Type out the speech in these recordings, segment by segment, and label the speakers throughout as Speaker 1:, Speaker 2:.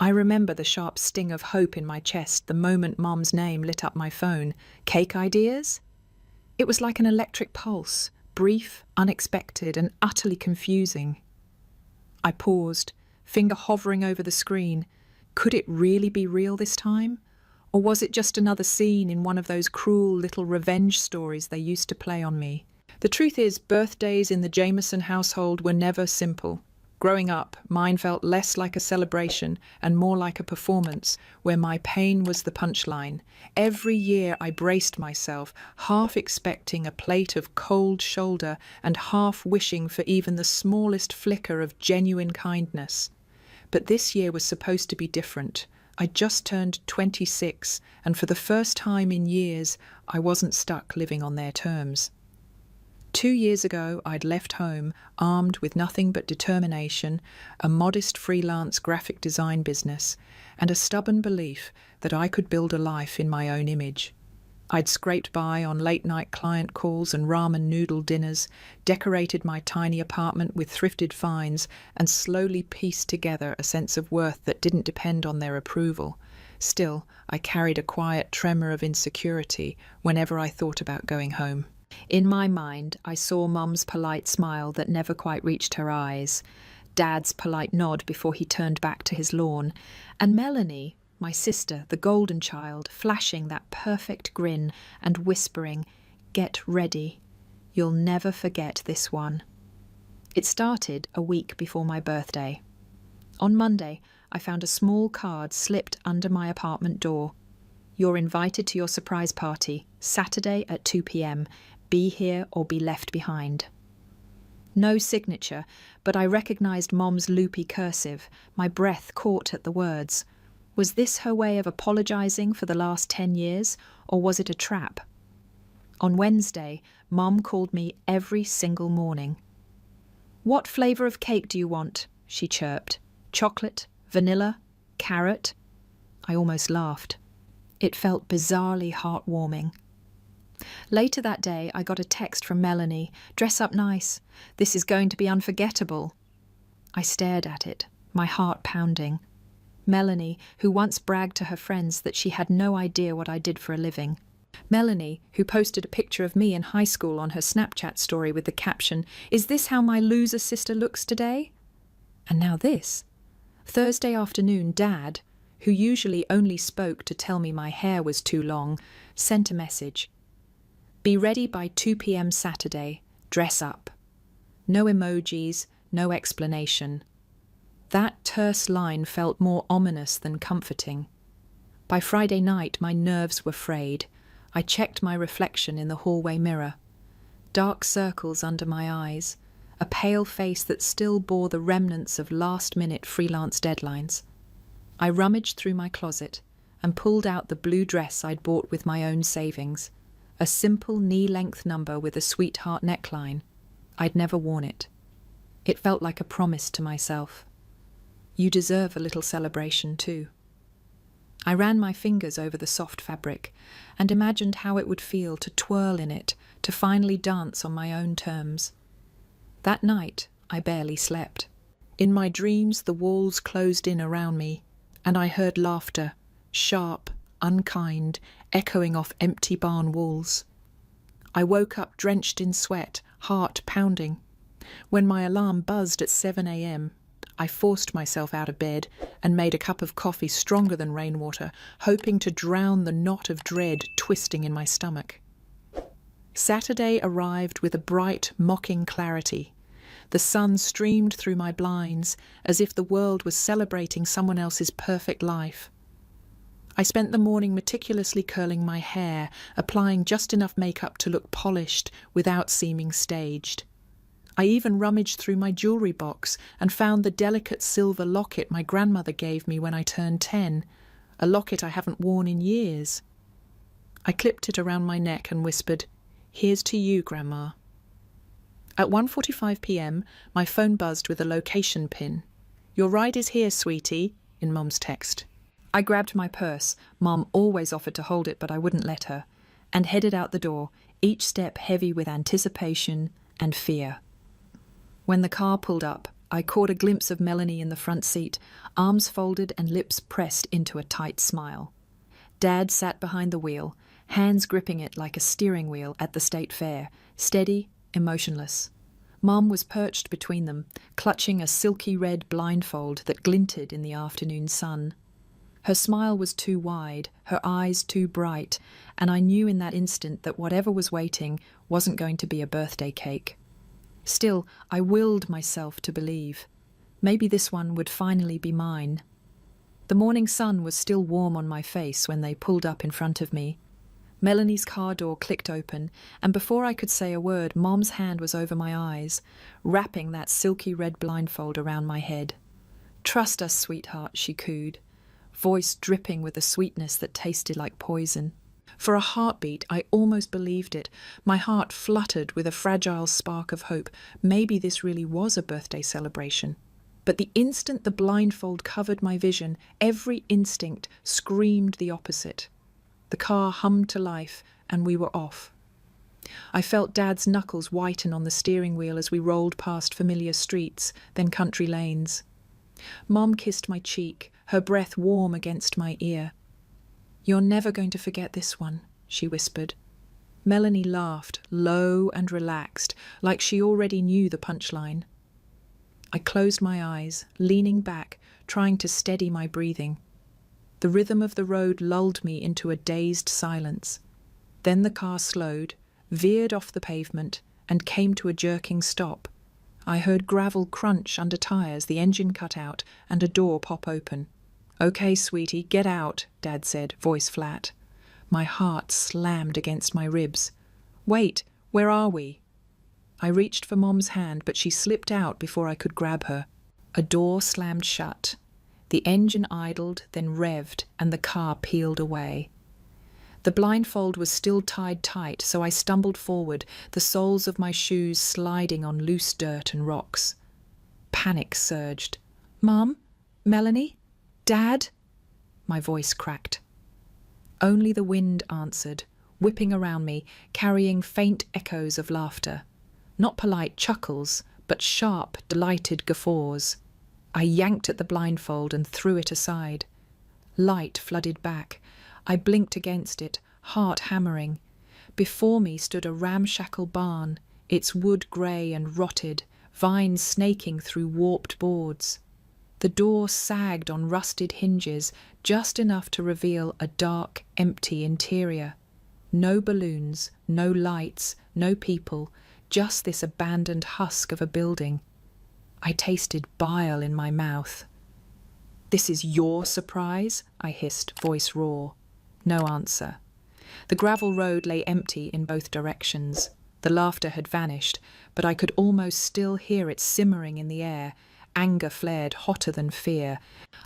Speaker 1: I remember the sharp sting of hope in my chest the moment Mom's name lit up my phone. Cake ideas? It was like an electric pulse, brief, unexpected, and utterly confusing. I paused, finger hovering over the screen. Could it really be real this time? Or was it just another scene in one of those cruel little revenge stories they used to play on me? The truth is, birthdays in the Jameson household were never simple. Growing up, mine felt less like a celebration and more like a performance, where my pain was the punchline. Every year I braced myself, half expecting a plate of cold shoulder and half wishing for even the smallest flicker of genuine kindness. But this year was supposed to be different. I just turned 26, and for the first time in years, I wasn't stuck living on their terms. 2 years ago, I'd left home, armed with nothing but determination, a modest freelance graphic design business, and a stubborn belief that I could build a life in my own image. I'd scraped by on late-night client calls and ramen noodle dinners, decorated my tiny apartment with thrifted finds, and slowly pieced together a sense of worth that didn't depend on their approval. Still, I carried a quiet tremor of insecurity whenever I thought about going home. In my mind, I saw Mum's polite smile that never quite reached her eyes, Dad's polite nod before he turned back to his lawn, and Melanie, my sister, the golden child, flashing that perfect grin and whispering, "Get ready. You'll never forget this one." It started a week before my birthday. On Monday, I found a small card slipped under my apartment door. "You're invited to your surprise party, Saturday at 2 p.m. Be here or be left behind." No signature, but I recognised Mom's loopy cursive. My breath caught at the words. Was this her way of apologising for the last 10 years, or was it a trap? On Wednesday, Mom called me every single morning. "What flavour of cake do you want?" she chirped. "Chocolate? Vanilla? Carrot?" I almost laughed. It felt bizarrely heartwarming. Later that day, I got a text from Melanie. "Dress up nice. This is going to be unforgettable." I stared at it, my heart pounding. Melanie, who once bragged to her friends that she had no idea what I did for a living. Melanie, who posted a picture of me in high school on her Snapchat story with the caption, "Is this how my loser sister looks today?" And now this. Thursday afternoon, Dad, who usually only spoke to tell me my hair was too long, sent a message. "Be ready by 2 p.m. Saturday. Dress up." No emojis, no explanation. That terse line felt more ominous than comforting. By Friday night, my nerves were frayed. I checked my reflection in the hallway mirror. Dark circles under my eyes, a pale face that still bore the remnants of last-minute freelance deadlines. I rummaged through my closet and pulled out the blue dress I'd bought with my own savings, a simple knee-length number with a sweetheart neckline. I'd never worn it. It felt like a promise to myself. You deserve a little celebration too. I ran my fingers over the soft fabric and imagined how it would feel to twirl in it, to finally dance on my own terms. That night, I barely slept. In my dreams, the walls closed in around me, and I heard laughter, sharp, unkind, echoing off empty barn walls. I woke up drenched in sweat, heart pounding. When my alarm buzzed at 7 a.m., I forced myself out of bed and made a cup of coffee stronger than rainwater, hoping to drown the knot of dread twisting in my stomach. Saturday arrived with a bright, mocking clarity. The sun streamed through my blinds as if the world was celebrating someone else's perfect life. I spent the morning meticulously curling my hair, applying just enough makeup to look polished without seeming staged. I even rummaged through my jewellery box and found the delicate silver locket my grandmother gave me when I turned 10, a locket I haven't worn in years. I clipped it around my neck and whispered, "Here's to you, Grandma." At 1:45 p.m, my phone buzzed with a location pin. "Your ride is here, sweetie," in Mum's text. I grabbed my purse. Mum always offered to hold it, but I wouldn't let her, and headed out the door, each step heavy with anticipation and fear. When the car pulled up, I caught a glimpse of Melanie in the front seat, arms folded and lips pressed into a tight smile. Dad sat behind the wheel, hands gripping it like a steering wheel at the state fair, steady, emotionless. Mom was perched between them, clutching a silky red blindfold that glinted in the afternoon sun. Her smile was too wide, her eyes too bright, and I knew in that instant that whatever was waiting wasn't going to be a birthday cake. Still, I willed myself to believe. Maybe this one would finally be mine. The morning sun was still warm on my face when they pulled up in front of me. Melanie's car door clicked open, and before I could say a word, Mom's hand was over my eyes, wrapping that silky red blindfold around my head. "Trust us, sweetheart," she cooed, voice dripping with a sweetness that tasted like poison. For a heartbeat, I almost believed it. My heart fluttered with a fragile spark of hope. Maybe this really was a birthday celebration. But the instant the blindfold covered my vision, every instinct screamed the opposite. The car hummed to life, and we were off. I felt Dad's knuckles whiten on the steering wheel as we rolled past familiar streets, then country lanes. Mom kissed my cheek, her breath warm against my ear. "You're never going to forget this one," she whispered. Melanie laughed, low and relaxed, like she already knew the punchline. I closed my eyes, leaning back, trying to steady my breathing. The rhythm of the road lulled me into a dazed silence. Then the car slowed, veered off the pavement, and came to a jerking stop. I heard gravel crunch under tires, the engine cut out, and a door pop open. "Okay, sweetie, get out," Dad said, voice flat. My heart slammed against my ribs. "Wait, where are we?" I reached for Mom's hand, but she slipped out before I could grab her. A door slammed shut. The engine idled, then revved, and the car peeled away. The blindfold was still tied tight, so I stumbled forward, the soles of my shoes sliding on loose dirt and rocks. Panic surged. "Mom? Melanie? Dad?" My voice cracked. Only the wind answered, whipping around me, carrying faint echoes of laughter. Not polite chuckles, but sharp, delighted guffaws. I yanked at the blindfold and threw it aside. Light flooded back. I blinked against it, heart hammering. Before me stood a ramshackle barn, its wood grey and rotted, vines snaking through warped boards. The door sagged on rusted hinges, just enough to reveal a dark, empty interior. No balloons, no lights, no people, just this abandoned husk of a building. I tasted bile in my mouth. "This is your surprise?" I hissed, voice raw. No answer. The gravel road lay empty in both directions. The laughter had vanished, but I could almost still hear it simmering in the air. Anger flared hotter than fear.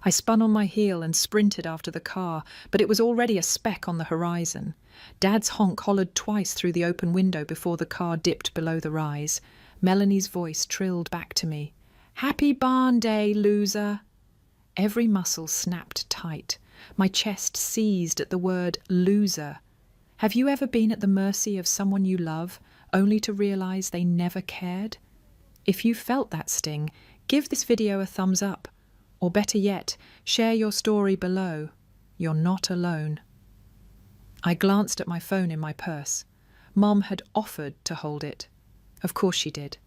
Speaker 1: I spun on my heel and sprinted after the car, but it was already a speck on the horizon. Dad's honk hollered twice through the open window before the car dipped below the rise. Melanie's voice trilled back to me. "Happy barn day, loser!" Every muscle snapped tight. My chest seized at the word loser. Have you ever been at the mercy of someone you love, only to realize they never cared? If you felt that sting, give this video a thumbs up. Or better yet, share your story below. You're not alone. I glanced at my phone in my purse. Mom had offered to hold it. Of course she did.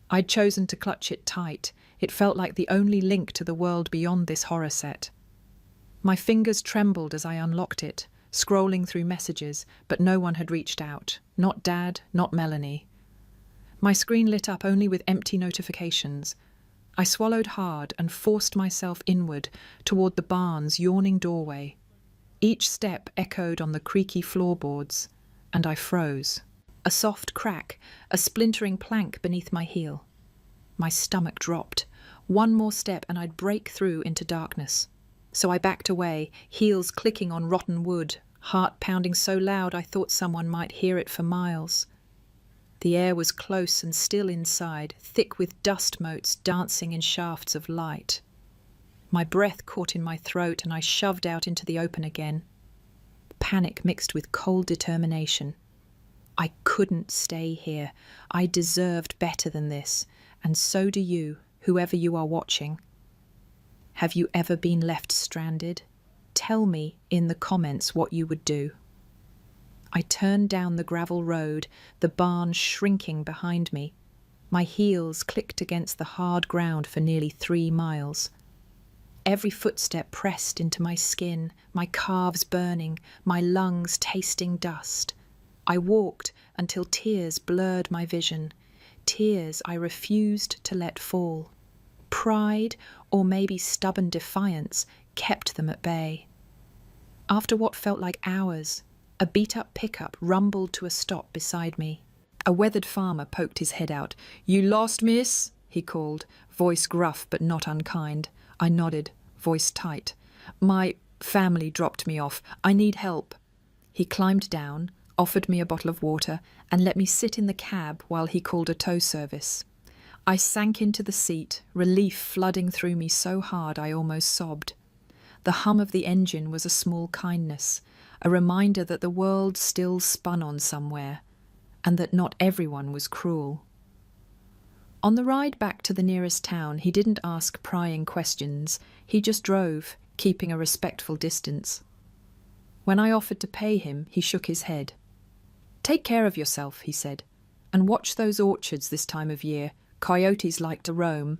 Speaker 1: I'd chosen to clutch it tight. It felt like the only link to the world beyond this horror set. My fingers trembled as I unlocked it, scrolling through messages, but no one had reached out. Not Dad, not Melanie. My screen lit up only with empty notifications. I swallowed hard and forced myself inward toward the barn's yawning doorway. Each step echoed on the creaky floorboards, and I froze. A soft crack, a splintering plank beneath my heel. My stomach dropped. One more step and I'd break through into darkness. So I backed away, heels clicking on rotten wood, heart pounding so loud I thought someone might hear it for miles. The air was close and still inside, thick with dust motes dancing in shafts of light. My breath caught in my throat and I shoved out into the open again. Panic mixed with cold determination. I couldn't stay here. I deserved better than this, and so do you. whoever you are watching. Have you ever been left stranded? Tell me in the comments what you would do. I turned down the gravel road, the barn shrinking behind me. My heels clicked against the hard ground for nearly 3 miles. Every footstep pressed into my skin, my calves burning, my lungs tasting dust. I walked until tears blurred my vision, tears I refused to let fall. Pride, or maybe stubborn defiance, kept them at bay. After what felt like hours, a beat-up pickup rumbled to a stop beside me. A weathered farmer poked his head out. "You lost, miss?" he called, voice gruff but not unkind. I nodded, voice tight. "My family dropped me off. I need help." He climbed down, offered me a bottle of water, and let me sit in the cab while he called a tow service. I sank into the seat, relief flooding through me so hard I almost sobbed. The hum of the engine was a small kindness, a reminder that the world still spun on somewhere, and that not everyone was cruel. On the ride back to the nearest town, he didn't ask prying questions. He just drove, keeping a respectful distance. When I offered to pay him, he shook his head. "Take care of yourself," he said, "and watch those orchards this time of year. Coyotes like to roam."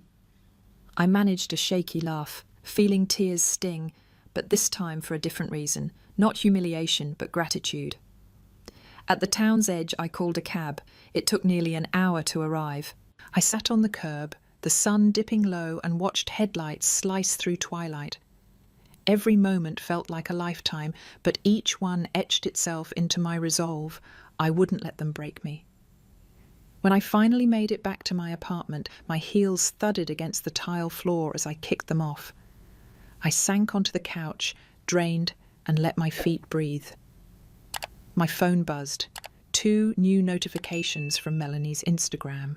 Speaker 1: I managed a shaky laugh, feeling tears sting, but this time for a different reason, not humiliation, but gratitude. At the town's edge, I called a cab. It took nearly an hour to arrive. I sat on the curb, the sun dipping low, and watched headlights slice through twilight. Every moment felt like a lifetime, but each one etched itself into my resolve. I wouldn't let them break me. When I finally made it back to my apartment, my heels thudded against the tile floor as I kicked them off. I sank onto the couch, drained, and let my feet breathe. My phone buzzed. 2 new notifications from Melanie's Instagram.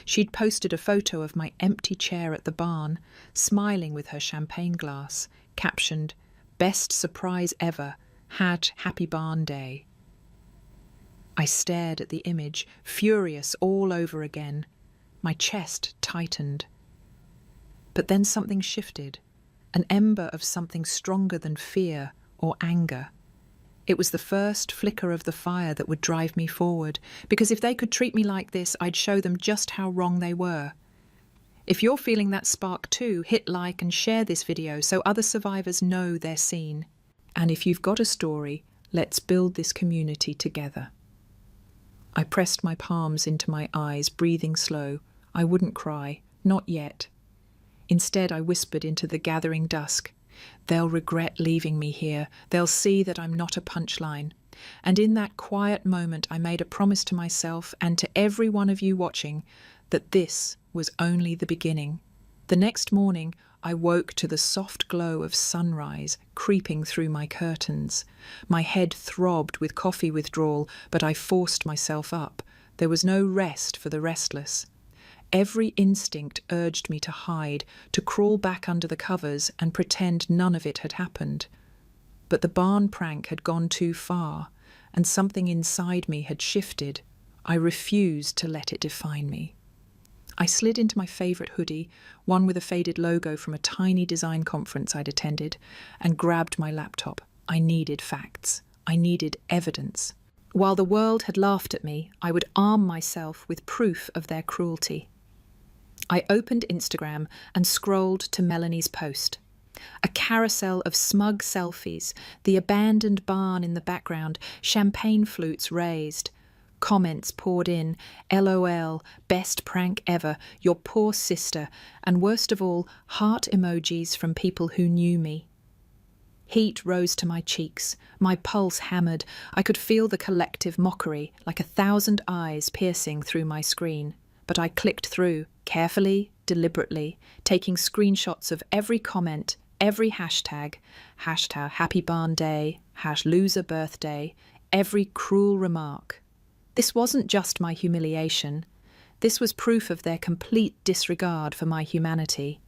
Speaker 1: She'd posted a photo of my empty chair at the barn, smiling with her champagne glass, captioned, "Best surprise ever, happy barn day." I stared at the image, furious all over again. My chest tightened. But then something shifted, an ember of something stronger than fear or anger. It was the first flicker of the fire that would drive me forward, because if they could treat me like this, I'd show them just how wrong they were. If you're feeling that spark too, hit like and share this video so other survivors know they're seen. And if you've got a story, let's build this community together. I pressed my palms into my eyes, breathing slow. I wouldn't cry, not yet. Instead, I whispered into the gathering dusk, "They'll regret leaving me here. They'll see that I'm not a punchline." And in that quiet moment, I made a promise to myself and to every one of you watching that this was only the beginning. The next morning, I woke to the soft glow of sunrise creeping through my curtains. My head throbbed with coffee withdrawal, but I forced myself up. There was no rest for the restless. Every instinct urged me to hide, to crawl back under the covers and pretend none of it had happened. But the barn prank had gone too far, and something inside me had shifted. I refused to let it define me. I slid into my favourite hoodie, one with a faded logo from a tiny design conference I'd attended, and grabbed my laptop. I needed facts. I needed evidence. While the world had laughed at me, I would arm myself with proof of their cruelty. I opened Instagram and scrolled to Melanie's post. A carousel of smug selfies, the abandoned barn in the background, champagne flutes raised. Comments poured in, LOL, best prank ever, your poor sister, and worst of all, heart emojis from people who knew me. Heat rose to my cheeks, my pulse hammered. I could feel the collective mockery, like 1,000 eyes piercing through my screen. But I clicked through, carefully, deliberately, taking screenshots of every comment, every hashtag happy barn day, #loser birthday, every cruel remark. This wasn't just my humiliation. This was proof of their complete disregard for my humanity.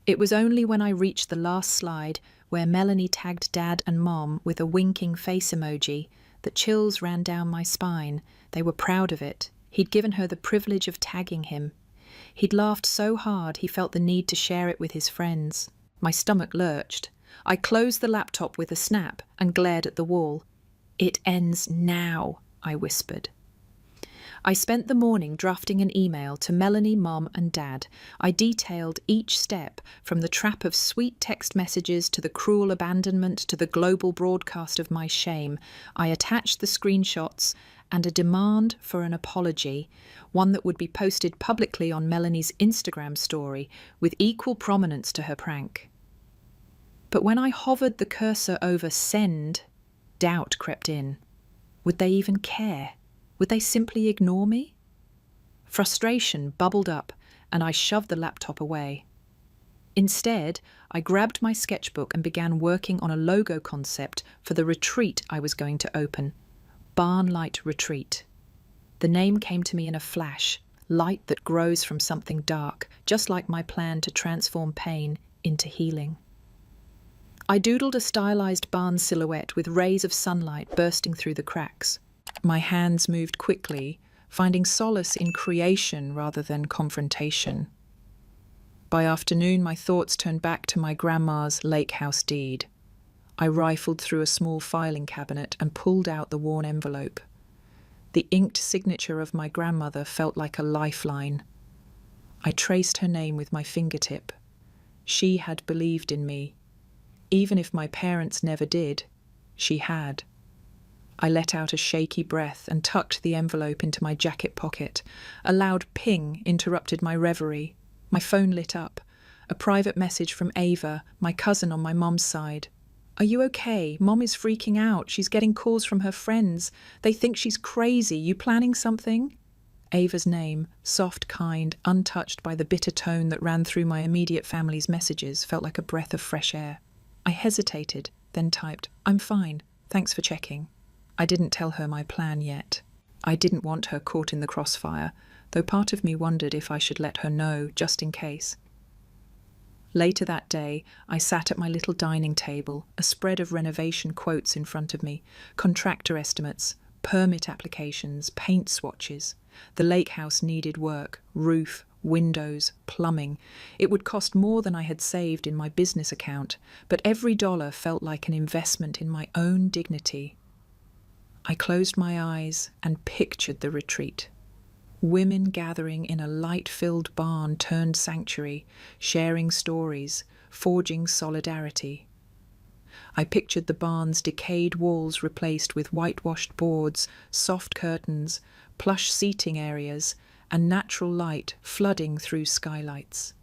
Speaker 1: It was only when I reached the last slide, where Melanie tagged Dad and Mom with a winking face emoji, that chills ran down my spine. They were proud of it. He'd given her the privilege of tagging him. He'd laughed so hard he felt the need to share it with his friends. My stomach lurched. I closed the laptop with a snap and glared at the wall. "It ends now," I whispered. I spent the morning drafting an email to Melanie, Mom and Dad. I detailed each step, from the trap of sweet text messages to the cruel abandonment to the global broadcast of my shame. I attached the screenshots and a demand for an apology, one that would be posted publicly on Melanie's Instagram story with equal prominence to her prank. But when I hovered the cursor over send, doubt crept in. Would they even care? Would they simply ignore me? Frustration bubbled up, and I shoved the laptop away. Instead, I grabbed my sketchbook and began working on a logo concept for the retreat I was going to open. Barnlight Retreat. The name came to me in a flash, light that grows from something dark, just like my plan to transform pain into healing. I doodled a stylized barn silhouette with rays of sunlight bursting through the cracks. My hands moved quickly, finding solace in creation rather than confrontation. By afternoon, my thoughts turned back to my grandma's lake house deed. I rifled through a small filing cabinet and pulled out the worn envelope. The inked signature of my grandmother felt like a lifeline. I traced her name with my fingertip. She had believed in me. Even if my parents never did, she had. I let out a shaky breath and tucked the envelope into my jacket pocket. A loud ping interrupted my reverie. My phone lit up. A private message from Ava, my cousin on my mom's side. "Are you okay? Mom is freaking out. She's getting calls from her friends. They think she's crazy. You planning something?" Ava's name, soft, kind, untouched by the bitter tone that ran through my immediate family's messages, felt like a breath of fresh air. I hesitated, then typed, "I'm fine. Thanks for checking." I didn't tell her my plan yet. I didn't want her caught in the crossfire, though part of me wondered if I should let her know, just in case. Later that day, I sat at my little dining table, a spread of renovation quotes in front of me, contractor estimates, permit applications, paint swatches. The lake house needed work, roof, windows, plumbing. It would cost more than I had saved in my business account, but every dollar felt like an investment in my own dignity. I closed my eyes and pictured the retreat. Women gathering in a light-filled barn turned sanctuary, sharing stories, forging solidarity. I pictured the barn's decayed walls replaced with whitewashed boards, soft curtains, plush seating areas, and natural light flooding through skylights.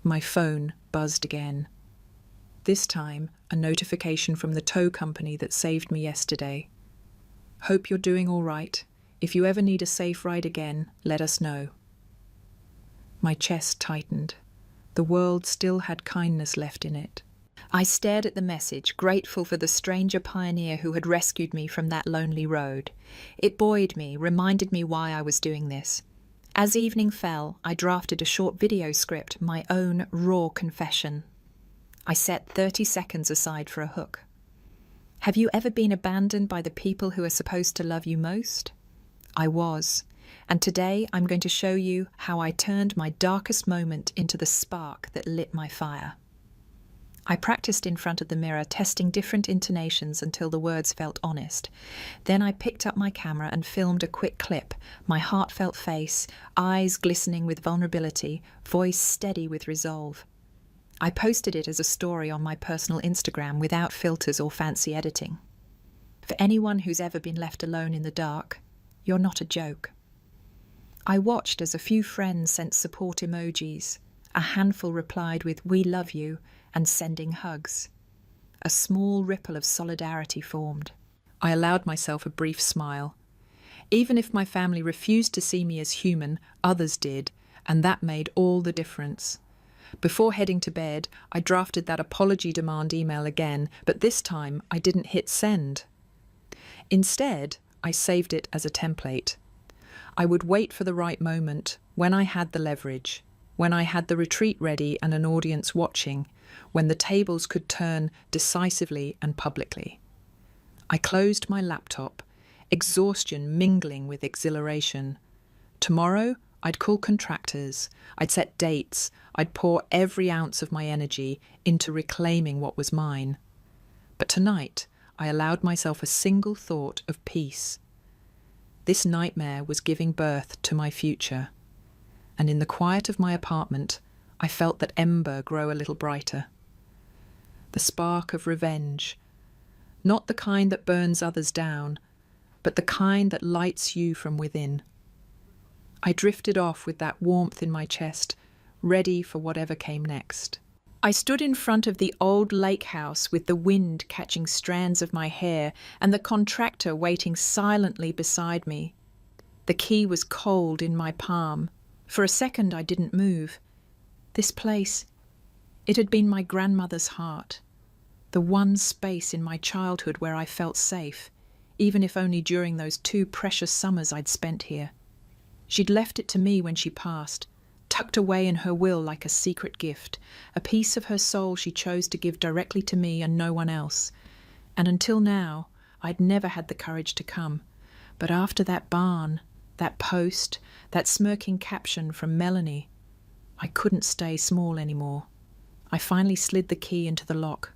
Speaker 1: My phone buzzed again. This time, a notification from the tow company that saved me yesterday. "Hope you're doing all right. If you ever need a safe ride again, let us know." My chest tightened. The world still had kindness left in it. I stared at the message, grateful for the stranger pioneer who had rescued me from that lonely road. It buoyed me, reminded me why I was doing this. As evening fell, I drafted a short video script, my own raw confession. I set 30 seconds aside for a hook. Have you ever been abandoned by the people who are supposed to love you most? I was, and today I'm going to show you how I turned my darkest moment into the spark that lit my fire. I practiced in front of the mirror, testing different intonations until the words felt honest. Then I picked up my camera and filmed a quick clip, my heartfelt face, eyes glistening with vulnerability, voice steady with resolve. I posted it as a story on my personal Instagram without filters or fancy editing. For anyone who's ever been left alone in the dark, you're not a joke. I watched as a few friends sent support emojis. A handful replied with "We love you" and sending hugs. A small ripple of solidarity formed. I allowed myself a brief smile. Even if my family refused to see me as human, others did, and that made all the difference. Before heading to bed, I drafted that apology demand email again, but this time I didn't hit send. Instead, I saved it as a template. I would wait for the right moment, when I had the leverage, when I had the retreat ready and an audience watching, when the tables could turn decisively and publicly. I closed my laptop, exhaustion mingling with exhilaration. Tomorrow, I'd call contractors, I'd set dates, I'd pour every ounce of my energy into reclaiming what was mine. But tonight, I allowed myself a single thought of peace. This nightmare was giving birth to my future, and in the quiet of my apartment, I felt that ember grow a little brighter. The spark of revenge, not the kind that burns others down, but the kind that lights you from within. I drifted off with that warmth in my chest, ready for whatever came next. I stood in front of the old lake house with the wind catching strands of my hair and the contractor waiting silently beside me. The key was cold in my palm. For a second I didn't move. This place, it had been my grandmother's heart, the one space in my childhood where I felt safe, even if only during those 2 precious summers I'd spent here. She'd left it to me when she passed, tucked away in her will like a secret gift, a piece of her soul she chose to give directly to me and no one else. And until now, I'd never had the courage to come. But after that barn, that post, that smirking caption from Melanie, I couldn't stay small anymore. I finally slid the key into the lock.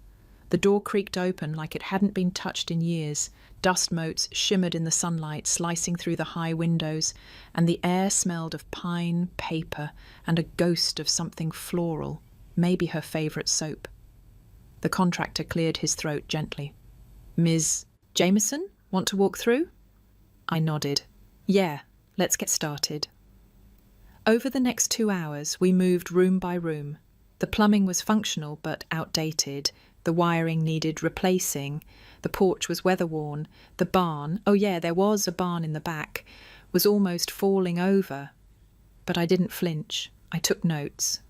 Speaker 1: The door creaked open like it hadn't been touched in years. Dust motes shimmered in the sunlight, slicing through the high windows, and the air smelled of pine, paper, and a ghost of something floral, maybe her favourite soap. The contractor cleared his throat gently. "Ms. Jameson, want to walk through?" I nodded. "Yeah, let's get started." Over the next 2 hours, we moved room by room. The plumbing was functional but outdated. The wiring needed replacing. The porch was weather-worn. The barn, oh yeah, there was a barn in the back, was almost falling over. But I didn't flinch. I took notes.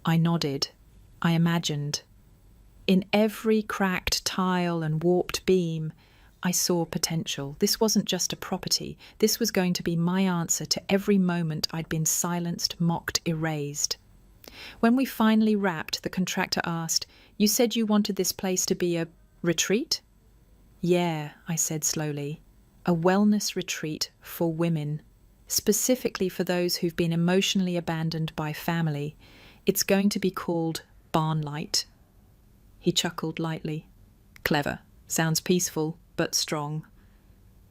Speaker 1: I nodded. I imagined. In every cracked tile and warped beam, I saw potential. This wasn't just a property. This was going to be my answer to every moment I'd been silenced, mocked, erased. When we finally wrapped, the contractor asked, "You said you wanted this place to be a retreat?" "Yeah," I said slowly. "A wellness retreat for women. Specifically for those who've been emotionally abandoned by family. It's going to be called Barnlight." He chuckled lightly. "Clever. Sounds peaceful, but strong."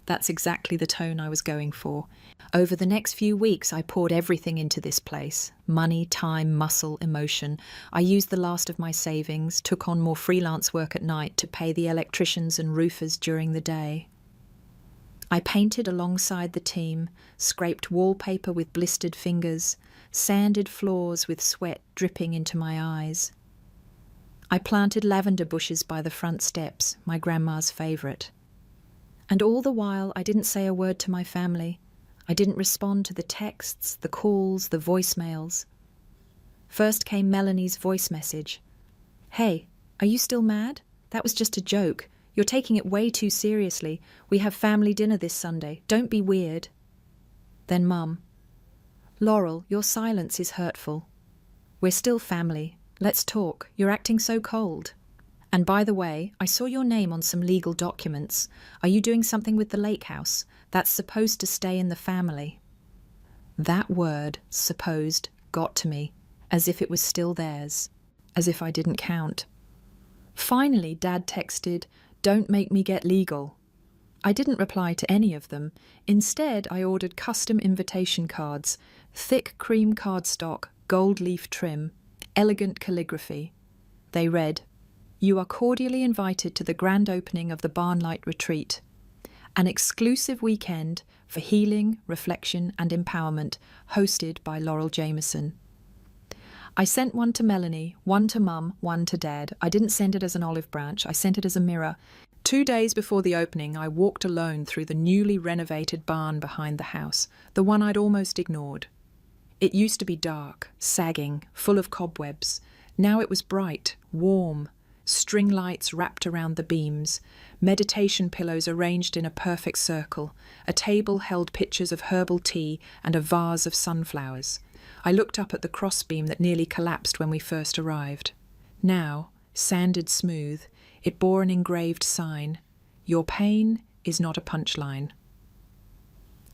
Speaker 1: That's exactly the tone I was going for. Over the next few weeks, I poured everything into this place. Money, time, muscle, emotion. I used the last of my savings, took on more freelance work at night to pay the electricians and roofers during the day. I painted alongside the team, scraped wallpaper with blistered fingers, sanded floors with sweat dripping into my eyes. I planted lavender bushes by the front steps, my grandma's favourite. And all the while, I didn't say a word to my family. I didn't respond to the texts, the calls, the voicemails. First came Melanie's voice message. "Hey, are you still mad? That was just a joke. You're taking it way too seriously. We have family dinner this Sunday. Don't be weird." Then Mum. "Laurel, your silence is hurtful. We're still family. Let's talk. You're acting so cold. And by the way, I saw your name on some legal documents. Are you doing something with the lake house? That's supposed to stay in the family." That word, supposed, got to me, as if it was still theirs, as if I didn't count. Finally, Dad texted, "Don't make me get legal." I didn't reply to any of them. Instead, I ordered custom invitation cards, thick cream cardstock, gold leaf trim, elegant calligraphy. They read, "You are cordially invited to the grand opening of the Barnlight Retreat, an exclusive weekend for healing, reflection and empowerment, hosted by Laurel Jameson." I sent one to Melanie, one to Mum, one to Dad. I didn't send it as an olive branch, I sent it as a mirror. 2 days before the opening, I walked alone through the newly renovated barn behind the house, the one I'd almost ignored. It used to be dark, sagging, full of cobwebs. Now it was bright, warm, string lights wrapped around the beams, meditation pillows arranged in a perfect circle, a table held pitchers of herbal tea and a vase of sunflowers. I looked up at the crossbeam that nearly collapsed when we first arrived. Now, sanded smooth, it bore an engraved sign, "Your pain is not a punchline."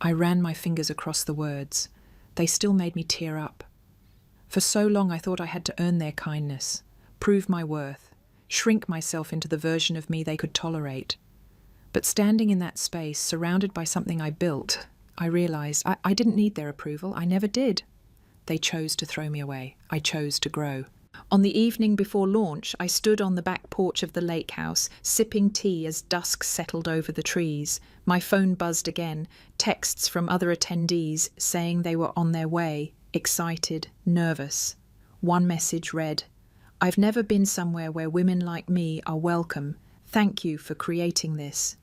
Speaker 1: I ran my fingers across the words. they still made me tear up. For so long I thought I had to earn their kindness, prove my worth, shrink myself into the version of me they could tolerate. But standing in that space, surrounded by something I built, I realized I didn't need their approval. I never did. They chose to throw me away. I chose to grow. On the evening before launch, I stood on the back porch of the lake house, sipping tea as dusk settled over the trees. My phone buzzed again, texts from other attendees saying they were on their way, excited, nervous. One message read, "I've never been somewhere where women like me are welcome. Thank you for creating this."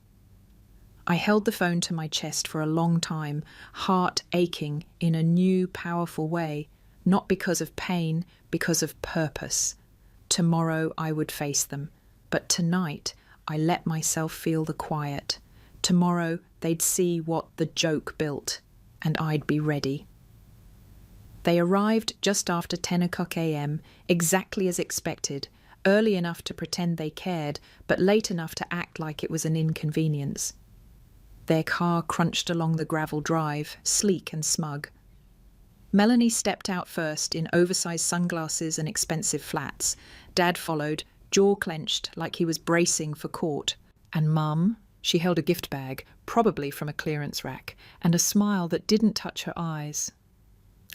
Speaker 1: I held the phone to my chest for a long time, heart aching in a new, powerful way, not because of pain, because of purpose. Tomorrow I would face them, but tonight I let myself feel the quiet. Tomorrow they'd see what the joke built, and I'd be ready. They arrived just after 10 o'clock a.m., exactly as expected, early enough to pretend they cared, but late enough to act like it was an inconvenience. Their car crunched along the gravel drive, sleek and smug. Melanie stepped out first in oversized sunglasses and expensive flats. Dad followed, jaw clenched like he was bracing for court. And Mum, she held a gift bag, probably from a clearance rack, and a smile that didn't touch her eyes.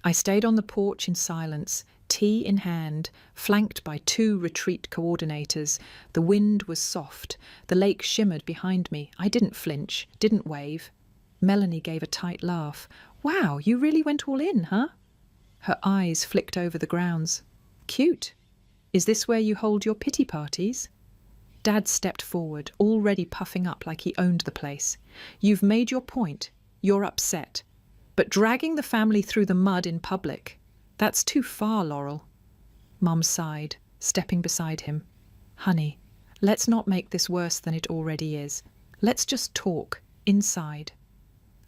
Speaker 1: I stayed on the porch in silence, tea in hand, flanked by 2 retreat coordinators. The wind was soft. The lake shimmered behind me. I didn't flinch, didn't wave. Melanie gave a tight laugh. "Wow, you really went all in, huh?" Her eyes flicked over the grounds. "Cute. Is this where you hold your pity parties?" Dad stepped forward, already puffing up like he owned the place. "You've made your point. You're upset. But dragging the family through the mud in public, that's too far, Laurel." Mum sighed, stepping beside him. "Honey, let's not make this worse than it already is. Let's just talk, inside."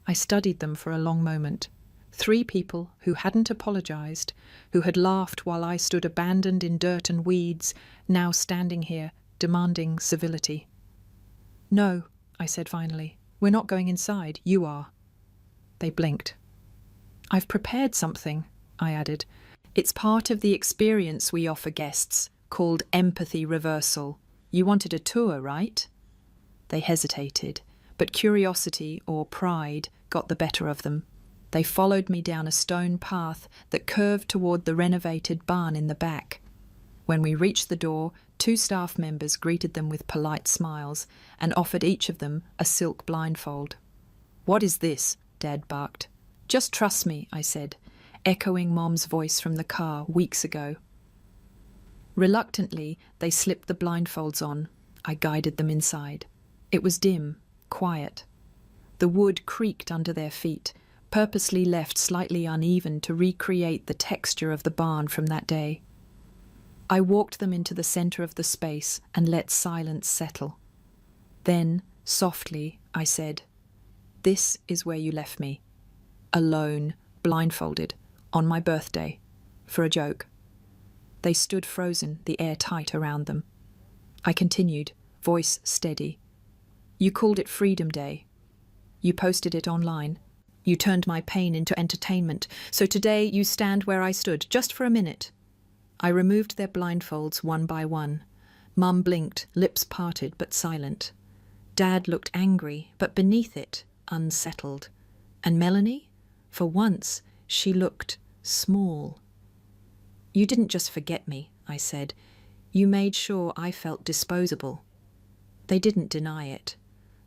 Speaker 1: I studied them for a long moment. 3 people who hadn't apologized, who had laughed while I stood abandoned in dirt and weeds, now standing here, demanding civility. "No," I said finally. "We're not going inside. You are." They blinked. "I've prepared something," I added. "It's part of the experience we offer guests, called empathy reversal. You wanted a tour, right?" They hesitated, but curiosity or pride got the better of them. They followed me down a stone path that curved toward the renovated barn in the back. When we reached the door, 2 staff members greeted them with polite smiles and offered each of them a silk blindfold. "What is this?" Dad barked. "Just trust me," I said, echoing Mom's voice from the car weeks ago. Reluctantly, they slipped the blindfolds on. I guided them inside. It was dim, quiet. The wood creaked under their feet, purposely left slightly uneven to recreate the texture of the barn from that day. I walked them into the center of the space and let silence settle. Then, softly, I said, "This is where you left me. Alone, blindfolded, on my birthday, for a joke." They stood frozen, the air tight around them. I continued, voice steady. "You called it Freedom Day. You posted it online. You turned my pain into entertainment. So today you stand where I stood, just for a minute." I removed their blindfolds one by one. Mum blinked, lips parted but silent. Dad looked angry, but beneath it, unsettled. And Melanie? For once, she looked small. "You didn't just forget me," I said. "You made sure I felt disposable." They didn't deny it.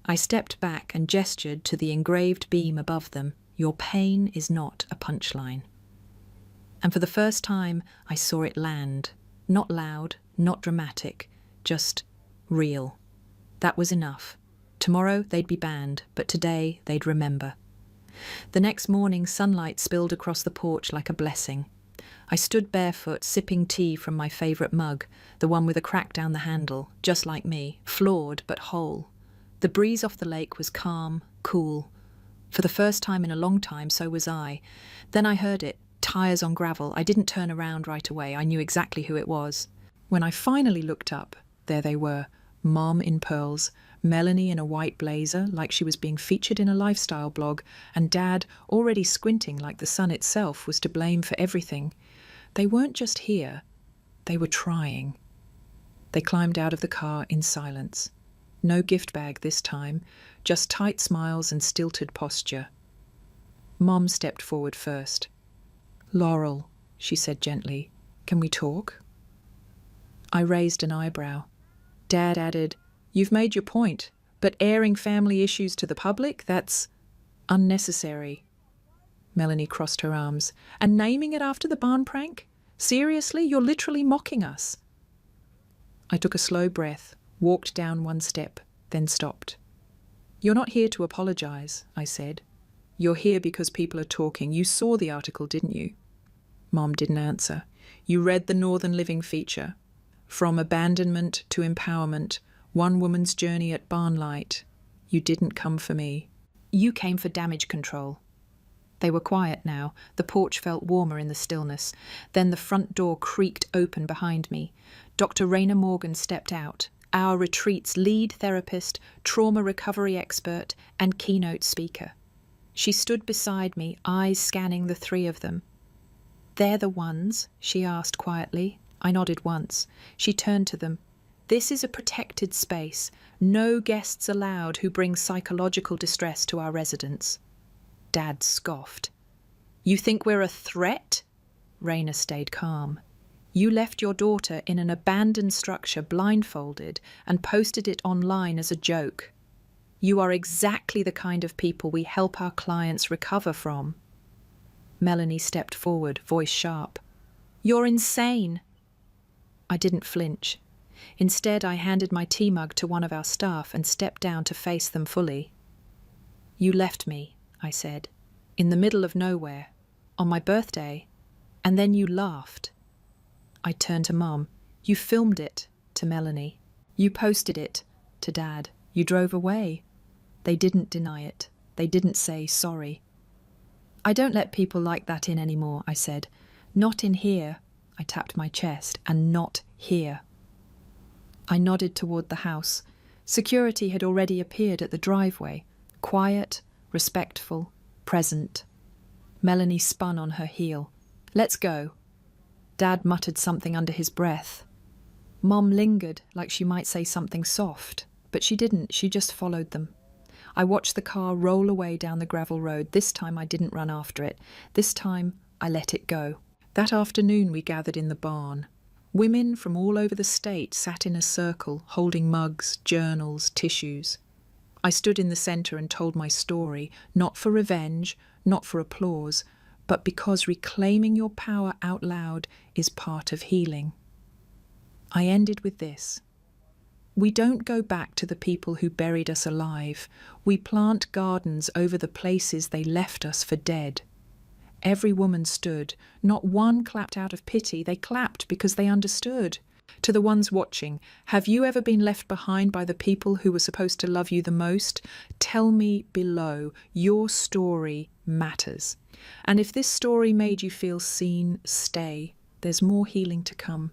Speaker 1: I stepped back and gestured to the engraved beam above them. "Your pain is not a punchline." And for the first time, I saw it land. Not loud, not dramatic, just real. That was enough. Tomorrow they'd be banned, but today they'd remember. The next morning, sunlight spilled across the porch like a blessing. I stood barefoot, sipping tea from my favourite mug, the one with a crack down the handle, just like me, flawed but whole. The breeze off the lake was calm, cool. For the first time in a long time, so was I. Then I heard it, tyres on gravel. I didn't turn around right away. I knew exactly who it was. When I finally looked up, there they were, Mom in pearls, Melanie in a white blazer like she was being featured in a lifestyle blog, and Dad already squinting like the sun itself was to blame for everything. They weren't just here, they were trying. They climbed out of the car in silence. No gift bag this time, just tight smiles and stilted posture. Mom stepped forward first. "Laurel," she said gently, "can we talk?" I raised an eyebrow. Dad added, "You've made your point, but airing family issues to the public, that's unnecessary." Melanie crossed her arms. "And naming it after the barn prank? Seriously, you're literally mocking us." I took a slow breath, walked down one step, then stopped. "You're not here to apologize," I said. "You're here because people are talking. You saw the article, didn't you?" Mom didn't answer. "You read the Northern Living feature. From abandonment to empowerment, one woman's journey at Barnlight. You didn't come for me. You came for damage control." They were quiet now. The porch felt warmer in the stillness. Then the front door creaked open behind me. Dr. Raina Morgan stepped out, our retreat's lead therapist, trauma recovery expert, and keynote speaker. She stood beside me, eyes scanning the three of them. "They're the ones?" she asked quietly. I nodded once. She turned to them. "This is a protected space. No guests allowed who bring psychological distress to our residents." Dad scoffed. "You think we're a threat?" Raina stayed calm. "You left your daughter in an abandoned structure blindfolded and posted it online as a joke. You are exactly the kind of people we help our clients recover from." Melanie stepped forward, voice sharp. "You're insane." I didn't flinch. Instead, I handed my tea mug to one of our staff and stepped down to face them fully. "You left me," I said, "in the middle of nowhere, on my birthday, and then you laughed." I turned to Mom. "You filmed it," to Melanie. "You posted it," to Dad. "You drove away." They didn't deny it. They didn't say sorry. "I don't let people like that in anymore," I said. "Not in here." I tapped my chest. "And not here." I nodded toward the house. Security had already appeared at the driveway. Quiet, respectful, present. Melanie spun on her heel. "Let's go." Dad muttered something under his breath. Mom lingered, like she might say something soft, but she didn't. She just followed them. I watched the car roll away down the gravel road. This time I didn't run after it. This time I let it go. That afternoon we gathered in the barn. Women from all over the state sat in a circle, holding mugs, journals, tissues. I stood in the center and told my story, not for revenge, not for applause, but because reclaiming your power out loud is part of healing. I ended with this. We don't go back to the people who buried us alive. We plant gardens over the places they left us for dead. Every woman stood. Not one clapped out of pity. They clapped because they understood. To the ones watching, have you ever been left behind by the people who were supposed to love you the most? Tell me below. Your story matters. And if this story made you feel seen, stay. There's more healing to come.